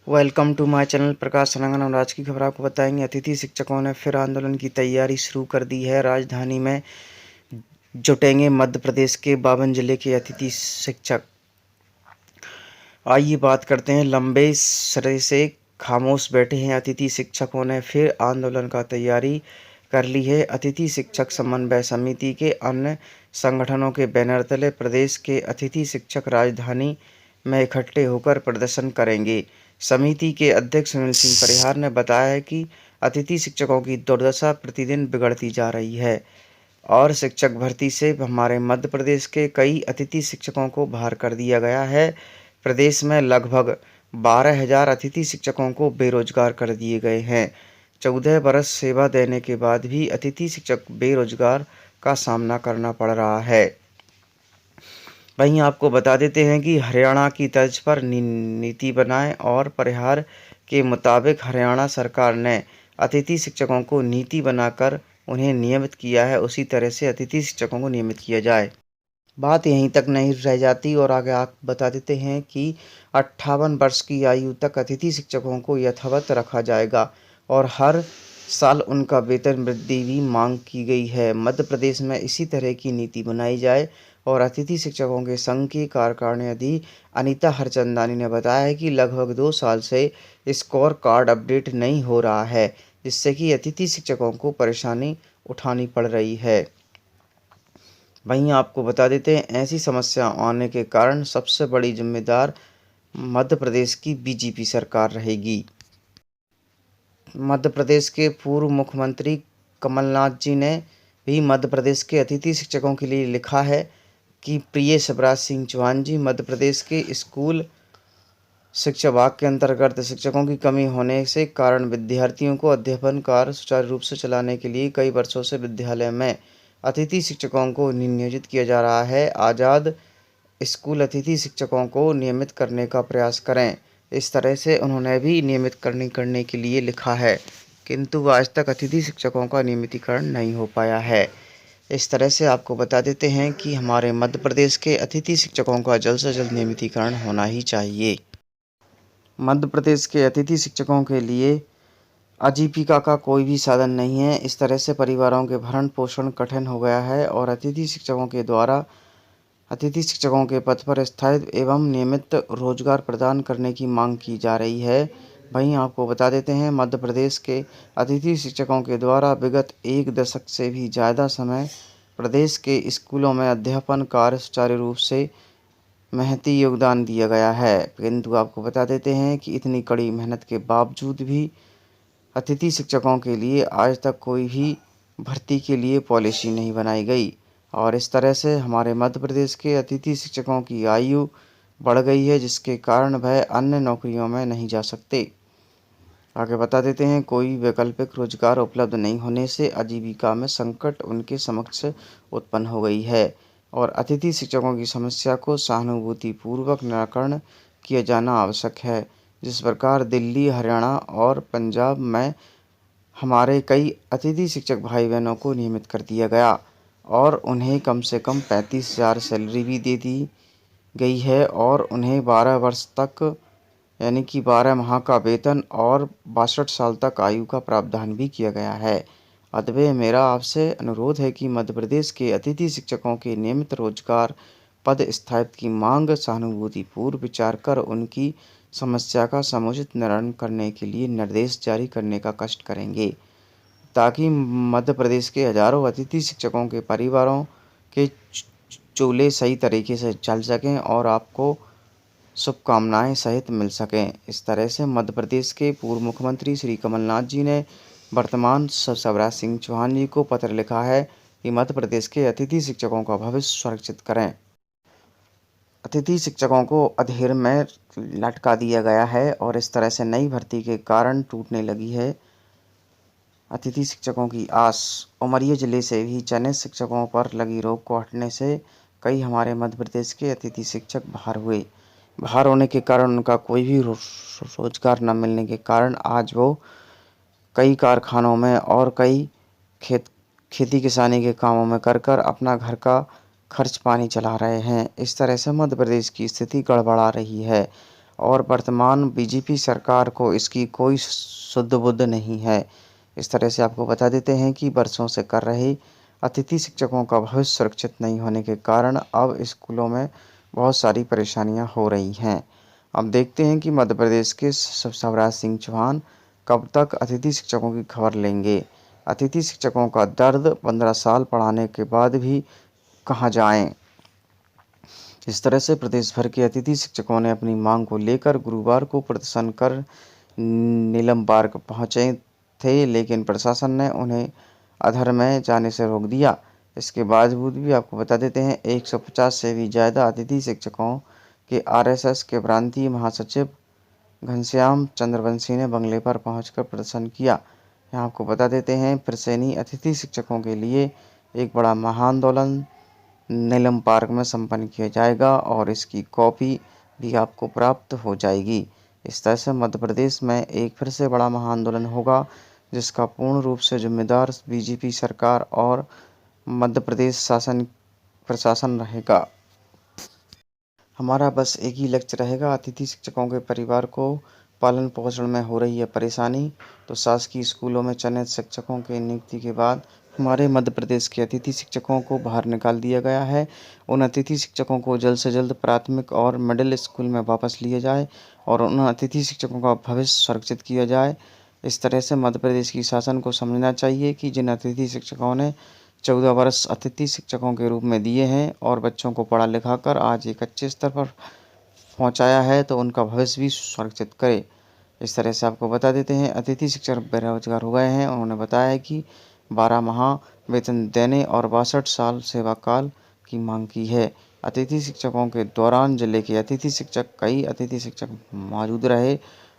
Welcome to my channel प्रकाश सनांगन। और आज की खबर आपको बताएंगे। अतिथि शिक्षकों ने फिर आंदोलन की तैयारी शुरू कर दी है। राजधानी में जुटेंगे मध्य प्रदेश के 52 जिले के अतिथि शिक्षक। आइए बात करते हैं। लंबे समय से खामोश बैठे हैं अतिथि शिक्षकों ने फिर आंदोलन का तैयारी कर ली है। अतिथि शिक्षक समन्वय समिति के अन्य संगठनों के बैनर तले प्रदेश के अतिथि शिक्षक राजधानी में इकट्ठे होकर प्रदर्शन करेंगे। समिति के अध्यक्ष सुनील सिंह परिहार ने बताया है कि अतिथि शिक्षकों की दुर्दशा प्रतिदिन बिगड़ती जा रही है और शिक्षक भर्ती से हमारे मध्य प्रदेश के कई अतिथि शिक्षकों को बाहर कर दिया गया है। प्रदेश में लगभग 12,000 अतिथि शिक्षकों को बेरोजगार कर दिए गए हैं। 14 बरस सेवा देने के बाद भी अतिथि शिक्षक बेरोजगार का सामना करना पड़ रहा है। वहीं आपको बता देते हैं कि हरियाणा की तर्ज पर नीति बनाएं और परिहार के मुताबिक हरियाणा सरकार ने अतिथि शिक्षकों को नीति बनाकर उन्हें नियमित किया है, उसी तरह से अतिथि शिक्षकों को नियमित किया जाए। बात यहीं तक नहीं रह जाती और आगे आप बता देते हैं कि 58 वर्ष की आयु तक अतिथि शिक्षकों को यथावत रखा जाएगा और हर साल उनका वेतन वृद्धि भी मांग की गई है। मध्य प्रदेश में इसी तरह की नीति बनाई जाए। और अतिथि शिक्षकों के संघ की कार्यकारिणी अनीता हरचंदानी ने बताया है कि लगभग 2 साल से स्कोर कार्ड अपडेट नहीं हो रहा है, जिससे कि अतिथि शिक्षकों को परेशानी उठानी पड़ रही है। वहीं आपको बता देते हैं, ऐसी समस्या आने के कारण सबसे बड़ी जिम्मेदार मध्य प्रदेश की बीजेपी सरकार रहेगी। मध्य प्रदेश के पूर्व मुख्यमंत्री कमलनाथ जी ने भी मध्य प्रदेश के अतिथि शिक्षकों के लिए लिखा है कि प्रिय शिवराज सिंह चौहान जी, मध्य प्रदेश के स्कूल शिक्षा विभाग के अंतर्गत शिक्षकों की कमी होने से कारण विद्यार्थियों को अध्यापन कार्य सुचारू रूप से चलाने के लिए कई वर्षों से विद्यालय में अतिथि शिक्षकों को नियोजित किया जा रहा है। आज़ाद स्कूल अतिथि शिक्षकों को नियमित करने का प्रयास करें। इस तरह से उन्होंने भी नियमित करने के लिए लिखा है, किंतु आज तक अतिथि शिक्षकों का नियमितीकरण नहीं हो पाया है। इस तरह से आपको बता देते हैं कि हमारे मध्य प्रदेश के अतिथि शिक्षकों का जल्द से जल्द नियमितीकरण होना ही चाहिए। मध्य प्रदेश के अतिथि शिक्षकों के लिए आजीविका का कोई भी साधन नहीं है। इस तरह से परिवारों के भरण पोषण कठिन हो गया है और अतिथि शिक्षकों के द्वारा अतिथि शिक्षकों के पद पर स्थायी एवं नियमित रोजगार प्रदान करने की मांग की जा रही है। वहीं आपको बता देते हैं, मध्य प्रदेश के अतिथि शिक्षकों के द्वारा विगत 1 दशक से भी ज़्यादा समय प्रदेश के स्कूलों में अध्यापन कार्य सुचारू रूप से महती योगदान दिया गया है, किंतु आपको बता देते हैं कि इतनी कड़ी मेहनत के बावजूद भी अतिथि शिक्षकों के लिए आज तक कोई भी भर्ती के लिए पॉलिसी नहीं बनाई गई और इस तरह से हमारे मध्य प्रदेश के अतिथि शिक्षकों की आयु बढ़ गई है, जिसके कारण वह अन्य नौकरियों में नहीं जा सकते। आगे बता देते हैं, कोई वैकल्पिक रोजगार उपलब्ध नहीं होने से आजीविका में संकट उनके समक्ष उत्पन्न हो गई है और अतिथि शिक्षकों की समस्या को सहानुभूतिपूर्वक निराकरण किया जाना आवश्यक है। जिस प्रकार दिल्ली, हरियाणा और पंजाब में हमारे कई अतिथि शिक्षक भाई बहनों को नियमित कर दिया गया और उन्हें कम से कम 35,000 सैलरी भी दे दी गई है और उन्हें 12 वर्ष तक यानी कि 12 माह का वेतन और 62 साल तक आयु का प्रावधान भी किया गया है। अतः मेरा आपसे अनुरोध है कि मध्य प्रदेश के अतिथि शिक्षकों के नियमित रोजगार पद स्थायित्व की मांग सहानुभूतिपूर्व विचार कर उनकी समस्या का समुचित निवारण करने के लिए निर्देश जारी करने का कष्ट करेंगे, ताकि मध्य प्रदेश के हजारों अतिथि शिक्षकों के परिवारों के चूल्हे सही तरीके से चल सकें और आपको शुभकामनाएं सहित मिल सकें। इस तरह से मध्य प्रदेश के पूर्व मुख्यमंत्री श्री कमलनाथ जी ने वर्तमान शिवराज सिंह चौहान जी को पत्र लिखा है कि मध्य प्रदेश के अतिथि शिक्षकों का भविष्य सुरक्षित करें। अतिथि शिक्षकों को अधेड़ में लटका दिया गया है और इस तरह से नई भर्ती के कारण टूटने लगी है अतिथि शिक्षकों की आस। उमरिया जिले से भी चयनित शिक्षकों पर लगी रोक को हटने से कई हमारे मध्य प्रदेश के अतिथि शिक्षक बाहर होने के कारण उनका कोई भी रोजगार न मिलने के कारण आज वो कई कारखानों में और कई खेती किसानी के कामों में कर अपना घर का खर्च पानी चला रहे हैं। इस तरह से मध्य प्रदेश की स्थिति गड़बड़ा रही है और वर्तमान बीजेपी सरकार को इसकी कोई सुध बुध नहीं है। इस तरह से आपको बता देते हैं कि वर्षों से कर रहे अतिथि शिक्षकों का भविष्य सुरक्षित नहीं होने के कारण अब स्कूलों में बहुत सारी परेशानियां हो रही हैं। अब देखते हैं कि मध्य प्रदेश के शिवराज सिंह चौहान कब तक अतिथि शिक्षकों की खबर लेंगे। अतिथि शिक्षकों का दर्द 15 साल पढ़ाने के बाद भी कहाँ जाएं। इस तरह से प्रदेश भर के अतिथि शिक्षकों ने अपनी मांग को लेकर गुरुवार को प्रदर्शन कर नीलम पार्क पहुंचे थे, लेकिन प्रशासन ने उन्हें अधर में जाने से रोक दिया। इसके बावजूद भी आपको बता देते हैं 150 से भी ज़्यादा अतिथि शिक्षकों के आरएसएस के प्रांतीय महासचिव घनश्याम चंद्रवंशी ने बंगले पर पहुंचकर प्रदर्शन किया। यहाँ आपको बता देते हैं फिर से नहीं अतिथि शिक्षकों के लिए एक बड़ा महाआंदोलन नीलम पार्क में संपन्न किया जाएगा और इसकी कॉपी भी आपको प्राप्त हो जाएगी। इस तरह से मध्य प्रदेश में एक फिर से बड़ा महाआंदोलन होगा, जिसका पूर्ण रूप से जिम्मेदार बीजेपी सरकार और मध्य प्रदेश प्रशासन रहेगा। हमारा बस एक ही लक्ष्य रहेगा, अतिथि शिक्षकों के परिवार को पालन पोषण में हो रही है परेशानी, तो शासकीय स्कूलों में चयनित शिक्षकों की नियुक्ति के बाद हमारे मध्य प्रदेश के अतिथि शिक्षकों को बाहर निकाल दिया गया है। उन अतिथि शिक्षकों को जल्द से जल्द प्राथमिक और मिडिल स्कूल में वापस लिया जाए और उन अतिथि शिक्षकों का भविष्य सुरक्षित किया जाए। इस तरह से मध्य प्रदेश की शासन को समझना चाहिए कि जिन अतिथि शिक्षकों ने 14 वर्ष अतिथि शिक्षकों के रूप में दिए हैं और बच्चों को पढ़ा लिखा कर आज एक अच्छे स्तर पर पहुंचाया है, तो उनका भविष्य भी सुरक्षित करे। इस तरह से आपको बता देते हैं अतिथि शिक्षक बेरोजगार हो गए हैं। उन्होंने बताया है कि 12 माह वेतन देने और 62 साल सेवा काल की मांग की है। अतिथि शिक्षकों के दौरान जिले के कई अतिथि शिक्षक मौजूद रहे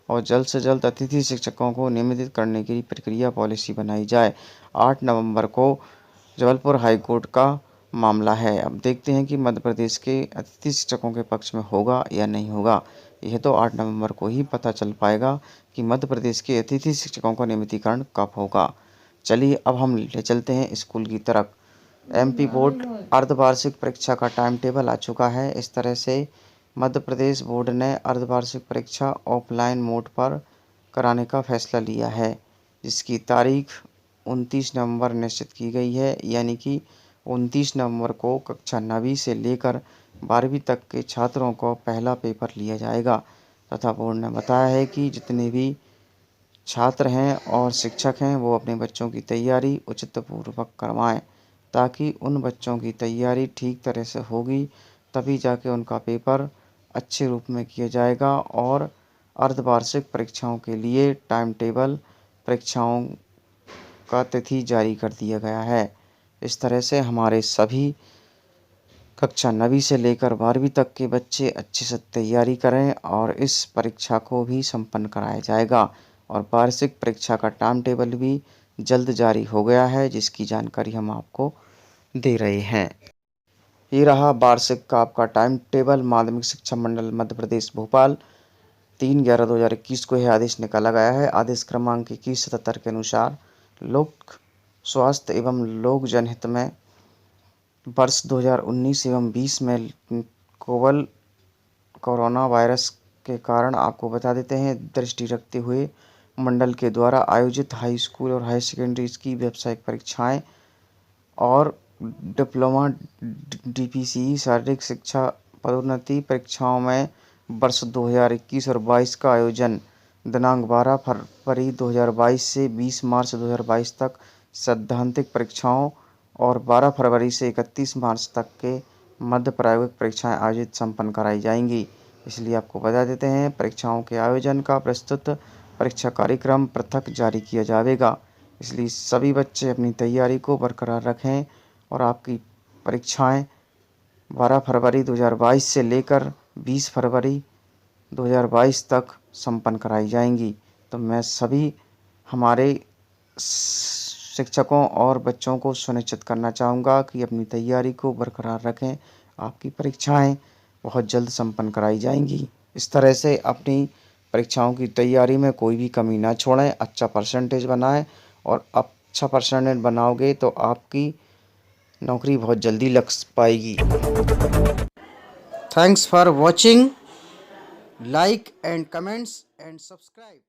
और जल्द से जल्द अतिथि शिक्षकों को नियमित करने की प्रक्रिया पॉलिसी बनाई जाए। 8 नवंबर को जबलपुर हाई कोर्ट का मामला है। अब देखते हैं कि मध्य प्रदेश के अतिथि शिक्षकों के पक्ष में होगा या नहीं होगा। यह तो 8 नवंबर को ही पता चल पाएगा कि मध्य प्रदेश के अतिथि शिक्षकों का नियमितीकरण कब होगा। चलिए अब हम ले चलते हैं स्कूल की तरफ। एमपी बोर्ड अर्धवार्षिक परीक्षा का टाइम टेबल आ चुका है। इस तरह से मध्य प्रदेश बोर्ड ने अर्धवार्षिक परीक्षा ऑफलाइन मोड पर कराने का फैसला लिया है, जिसकी तारीख 29 नवंबर निश्चित की गई है। यानी कि 29 नवंबर को कक्षा 9वीं से लेकर 12वीं तक के छात्रों को पहला पेपर लिया जाएगा तथा बोर्ड ने बताया है कि जितने भी छात्र हैं और शिक्षक हैं वो अपने बच्चों की तैयारी उचित पूर्वक करवाएं, ताकि उन बच्चों की तैयारी ठीक तरह से होगी तभी जाके उनका पेपर अच्छे रूप में किया जाएगा। और अर्धवार्षिक परीक्षाओं के लिए टाइम टेबल परीक्षाओं का तिथि जारी कर दिया गया है। इस तरह से हमारे सभी कक्षा 9वीं से लेकर 12वीं तक के बच्चे अच्छे से तैयारी करें और इस परीक्षा को भी संपन्न कराया जाएगा। और वार्षिक परीक्षा का टाइम टेबल भी जल्द जारी हो गया है, जिसकी जानकारी हम आपको दे रहे हैं। ये रहा वार्षिक का आपका टाइम टेबल। माध्यमिक शिक्षा मंडल मध्य प्रदेश भोपाल 3/11/2021 को यह आदेश निकाला गया है। आदेश क्रमांक 2177 के अनुसार लोक स्वास्थ्य एवं लोक जनहित में वर्ष 2019 एवं 20 में कोरोना वायरस के कारण आपको बता देते हैं दृष्टि रखते हुए मंडल के द्वारा आयोजित हाई स्कूल और हाई सेकेंडरी की व्यावसायिक परीक्षाएं और डिप्लोमा डीपीसी शारीरिक शिक्षा पदोन्नति परीक्षाओं में वर्ष 2021 और 22 का आयोजन दिनांक 12 फरवरी 2022 से 20 मार्च 2022 तक सैद्धांतिक परीक्षाओं और 12 फरवरी से 31 मार्च तक के मध्य प्रायोगिक परीक्षाएं आयोजित संपन्न कराई जाएंगी। इसलिए आपको बता देते हैं परीक्षाओं के आयोजन का प्रस्तुत परीक्षा कार्यक्रम पृथक जारी किया जाएगा। इसलिए सभी बच्चे अपनी तैयारी को बरकरार रखें और आपकी परीक्षाएं 12 फरवरी 2022 से लेकर 20 फरवरी 2022 तक संपन्न कराई जाएंगी। तो मैं सभी हमारे शिक्षकों और बच्चों को सुनिश्चित करना चाहूँगा कि अपनी तैयारी को बरकरार रखें। आपकी परीक्षाएं बहुत जल्द संपन्न कराई जाएंगी। इस तरह से अपनी परीक्षाओं की तैयारी में कोई भी कमी ना छोड़ें, अच्छा परसेंटेज बनाएं और अच्छा परसेंटेज बनाओगे तो आपकी नौकरी बहुत जल्दी लग पाएगी। Thanks for watching. Like and comments and subscribe.